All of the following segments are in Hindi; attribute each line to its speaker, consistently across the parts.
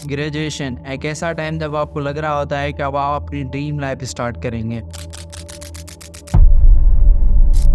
Speaker 1: ग्रेजुएशन एक ऐसा टाइम जब आपको लग रहा होता है कि अब आप अपनी ड्रीम लाइफ स्टार्ट करेंगे।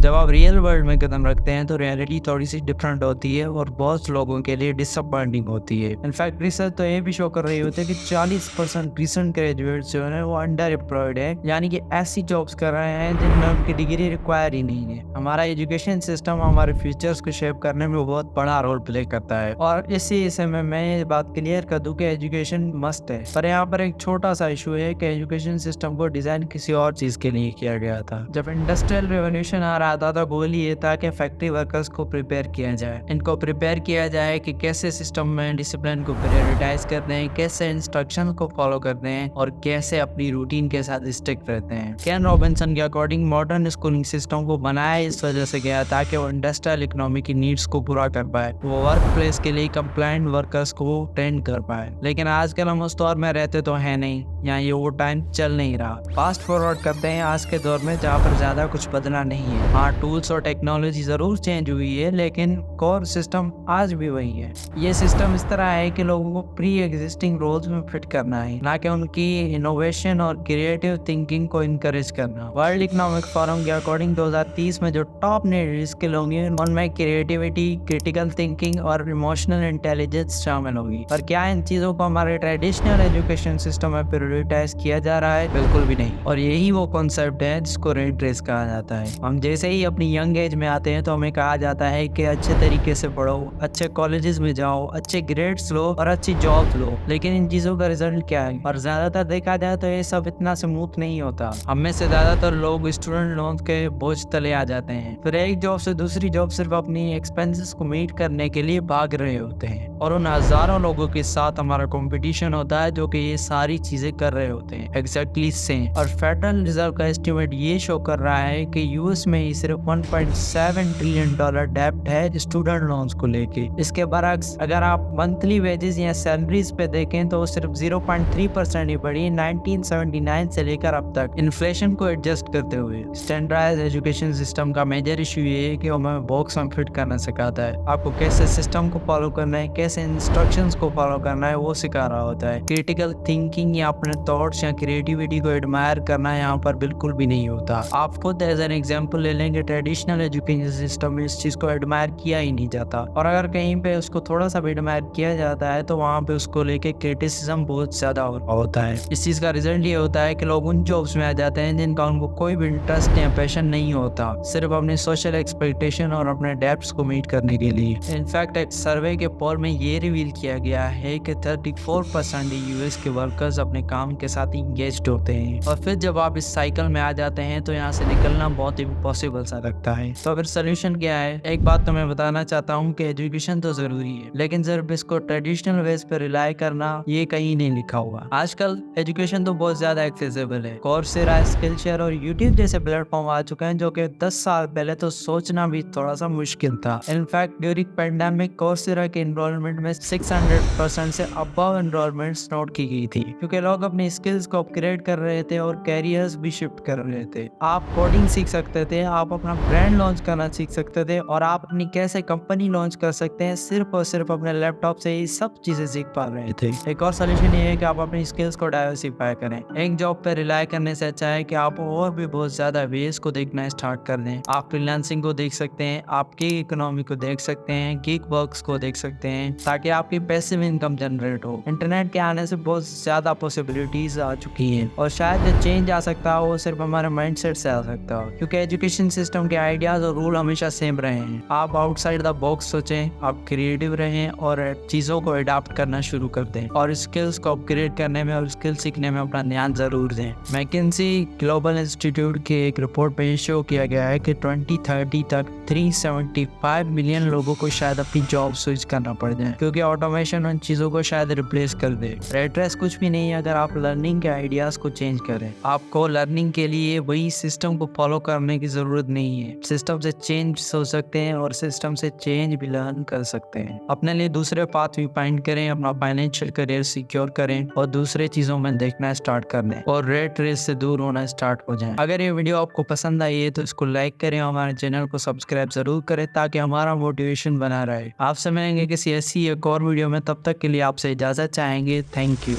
Speaker 1: जब आप रियल वर्ल्ड में कदम रखते हैं तो रियलिटी थोड़ी सी डिफरेंट होती है और बहुत लोगों के लिए डिसअपॉइंटिंग होती है। इनफैक्ट रिसर्च तो ये भी शो कर रही होती है कि 40% रिसेंट ग्रेजुएट्स जो है वो अंडर एम्प्लॉयड है, यानी कि ऐसी जॉब्स कर रहे हैं जिनमें उनकी डिग्री रिक्वायर ही नहीं है। हमारा एजुकेशन सिस्टम हमारे फ्यूचर्स को शेप करने में बहुत बड़ा रोल प्ले करता है और इसी समय मैं ये बात क्लियर कर दूं कि एजुकेशन मस्ट है। पर यहाँ पर एक छोटा सा इशू है कि एजुकेशन सिस्टम को डिजाइन किसी और चीज के लिए किया गया था। जब इंडस्ट्रियल रेवोल्यूशन आ रहा था तो गोल ये था कि फैक्ट्री वर्कर्स को प्रिपेयर किया जाए, इनको प्रिपेयर किया जाए कि कैसे सिस्टम में डिसिप्लिन को प्रायोरिटाइज करते हैं, कैसे इंस्ट्रक्शन को फॉलो करते हैं और कैसे अपनी रूटीन के साथ स्टिक रहते हैं। केन रॉबिन्सन के अकॉर्डिंग मॉडर्न स्कूलिंग सिस्टम को बनाया इस वजह से गया था कि वो इंडस्ट्रियल इकोनॉमी की नीड्स को पूरा कर पाए, वो वर्क प्लेस के लिए कंप्लायंट वर्कर्स को ट्रेन कर पाए। लेकिन आजकल हम उस दौर में रहते तो है नहीं, यहाँ ये वो टाइम चल नहीं रहा। फास्ट फॉरवर्ड करते हैं आज के दौर में जहाँ पर ज्यादा कुछ बदला नहीं है। हाँ, टूल्स और टेक्नोलॉजी जरूर चेंज हुई है लेकिन कोर सिस्टम आज भी वही है। ये सिस्टम इस तरह है कि लोगों को प्री एग्जिस्टिंग रोल्स में फिट करना है, ना कि उनकी इनोवेशन और क्रिएटिव थिंकिंग को इनकरेज करना। वर्ल्ड इकोनॉमिक फोरम के अकॉर्डिंग 2030 में जो टॉप नीडेड स्किल होंगी उनमें क्रिएटिविटी, क्रिटिकल थिंकिंग और इमोशनल इंटेलिजेंस शामिल होगी। पर क्या इन चीजों को हमारे ट्रेडिशनल एजुकेशन सिस्टम में प्रायोरिटाइज किया जा रहा है? बिल्कुल भी नहीं। और यही वो कॉन्सेप्ट है जिसको रेट रेस कहा जाता है। हम जैसे ही अपनी यंग एज में आते हैं तो हमें कहा जाता है कि अच्छे तरीके से पढ़ो, अच्छे कॉलेजेस में जाओ, अच्छे ग्रेड्स लो और अच्छी जॉब लो। लेकिन इन चीजों का रिजल्ट क्या है? और ज्यादातर देखा जाए तो ये सब इतना स्मूथ नहीं होता। हम में से ज्यादातर लोग स्टूडेंट लोन के बोझ तले आ जाते हैं, फिर एक जॉब से दूसरी जॉब सिर्फ अपनी एक्सपेंसेस को मीट करने के लिए भाग रहे होते हैं और उन हजारों लोगों के साथ हमारा कंपटीशन होता है जो कि ये सारी चीजें कर रहे होते हैं एग्जैक्टली सेम। और फेडरल रिजर्व का एस्टिमेट ये शो कर रहा है कि यूएस में ही सिर्फ 1.7 ट्रिलियन डॉलर डेब्ट है स्टूडेंट लोन्स को लेके। इसके बरक्स अगर आप मंथली वेजेस या सैलरीज पे देखें तो सिर्फ 0.3% ही बढ़ी 1979 से लेकर अब तक, इन्फ्लेशन को एडजस्ट करते हुए। स्टैंडर्डाइज्ड एजुकेशन सिस्टम का मेजर इशू ये है कि हमें बॉक्स में फिट करना सिखाता है। आपको कैसे सिस्टम को फॉलो करना है, कैसे इंस्ट्रक्शंस को फॉलो करना है वो सिखा रहा होता है। क्रिटिकल थिंकिंग या अपने थॉट्स या क्रिएटिविटी को एडमायर करना यहाँ पर बिल्कुल भी नहीं होता। आप खुद एज एन एग्जांपल ले लेंगे, ट्रेडिशनल एजुकेशन सिस्टम में इस चीज को एडमायर किया ही नहीं जाता और अगर कहीं पे उसको थोड़ा सा भी एडमायर किया जाता है तो वहाँ पे उसको लेके क्रिटिसिज्म बहुत ज्यादा होता है। इस चीज का रिजल्ट ये होता है कि लोग उन जॉब्स में आ जाते हैं जिनका उनको कोई भी इंटरेस्ट या पैशन नहीं होता, सिर्फ अपने सोशल एक्सपेक्टेशन और अपने डेब्ट्स को मीट करने के लिए। इनफैक्ट एक सर्वे के पोल में ये रिवील किया गया है कि 34% यूएस के वर्कर्स अपने काम के साथ इंगेज्ड होते हैं। और फिर जब आप इस साइकिल में आ जाते हैं तो यहाँ से निकलना बहुत इम्पॉसिबल सा लगता है। तो अगर सोल्यूशन क्या है? एक बात तो मैं बताना चाहता हूँ कि एजुकेशन तो जरूरी है लेकिन सिर्फ इसको ट्रेडिशनल वेज पे रिलाई करना ये कहीं नहीं लिखा हुआ। आजकल एजुकेशन तो बहुत ज्यादा एक्सेसिबल है। कोर्सेरा, स्किलशेयर और यूट्यूब जैसे प्लेटफॉर्म आ चुके हैं जो कि 10 साल पहले तो सोचना भी थोड़ा सा मुश्किल था। इनफैक्ट ड्यूरिंग पैंडेमिक कोर्सेरा के एनरोलमेंट में 600% से अबव एनरोलमेंट्स नोट की गई थी क्योंकि लोग अपनी स्किल्स को अपग्रेड कर रहे थे और कैरियर्स भी शिफ्ट कर रहे थे। आप कोडिंग सीख सकते थे, आप अपना ब्रांड लॉन्च करना सीख सकते थे और आप अपनी कैसे कंपनी लॉन्च कर सकते हैं सिर्फ और सिर्फ अपने लैपटॉप से ही सब चीजें सीख पा रहे थे। एक और सोल्यूशन ये है कि आप अपनी स्किल्स को डाइवर्सिफाई करें। एक जॉब पे रिलाई करने से अच्छा है कि आप और भी बहुत ज्यादा वेज को देखना स्टार्ट कर दें। आप फ्रीलांसिंग को देख सकते हैं, आप गिग इकोनॉमी को देख सकते हैं, गिग वर्क्स को देख सकते हैं ताकि आपकी पैसिव इनकम जनरेट हो। इंटरनेट के आने से बहुत ज्यादा पॉसिबिलिटीज आ चुकी हैं और शायद जो चेंज आ सकता हो वो सिर्फ हमारे माइंडसेट से आ सकता हो क्योंकि एजुकेशन सिस्टम के आइडियाज और रूल हमेशा सेम रहे हैं। आप आउटसाइड द बॉक्स सोचें, आप क्रिएटिव रहें और चीजों को अडॉप्ट करना शुरू कर दें और स्किल्स को अपग्रेड करने में और स्किल सीखने में अपना ध्यान जरूर दें। मैकिंजी ग्लोबल इंस्टीट्यूट के एक रिपोर्ट में शो किया गया है कि 2030 तक 375 मिलियन लोगों को शायद अपनी जॉब स्विच करना पड़ जाए क्योंकि ऑटोमेशन उन चीजों को शायद रिप्लेस कर दे। रेट रेस कुछ भी नहीं है अगर आप लर्निंग के आइडियाज को चेंज करें। आपको लर्निंग के लिए वही सिस्टम को फॉलो करने की जरूरत नहीं है। सिस्टम से चेंज हो सकते हैं और सिस्टम से चेंज भी लर्न कर सकते हैं। अपने लिए दूसरे पाथ भी फाइंड करें, अपना फाइनेंशियल करियर सिक्योर करें और दूसरे चीजों में देखना स्टार्ट कर दें और रेट रेस से दूर होना स्टार्ट हो जाए। अगर ये वीडियो आपको पसंद आई है तो इसको लाइक करें, हमारे चैनल को सब्सक्राइब जरूर करें ताकि हमारा मोटिवेशन बना रहे। आपसे मिलेंगे किसी ऐसी ऐसी एक और वीडियो में, तब तक के लिए आपसे इजाज़त चाहेंगे। Thank you.